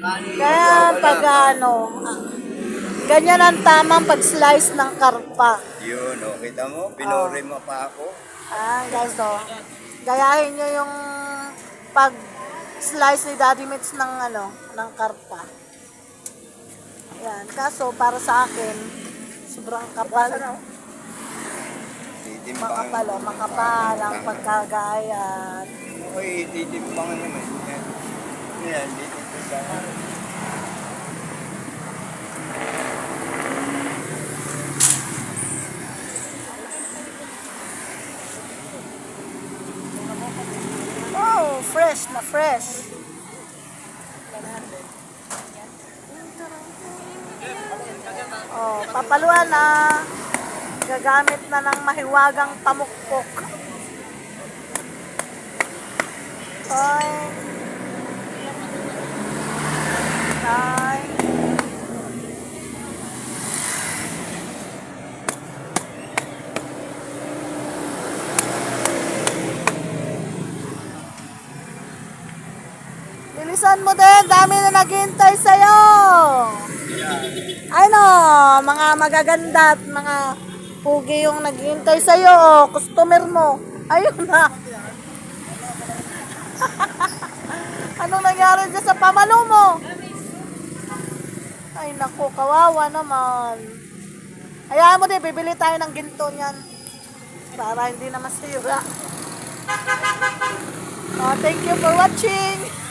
Kaya pag ganyan ang tamang pag-slice ng karpa. Yun, oh, kita mo, pinuri mo pa ako. Guys, gayahin nyo yung pag-slice ni Daddy Mitch ng ng karpa. Yan, kaso para sa akin, sobrang kapal. Makapal ang pagkagayat. Okay, titimbangan naman. Yan, dito sa... Oh, fresh na fresh. Oh, papaluan na. Gagamit na ng mahiwagang pamukpok. Oy. Ay. Bilisan mo din, dami na naghihintay sa'yo. Ay no, mga magaganda at mga pugi yung naghihintay sa'yo. Customer mo. Ayun na. Anong nangyari dyan sa pamalo mo? Ay naku, kawawa naman. Hayaan mo din, bibili tayo ng ginto niyan. Para hindi na masira. Thank you for watching.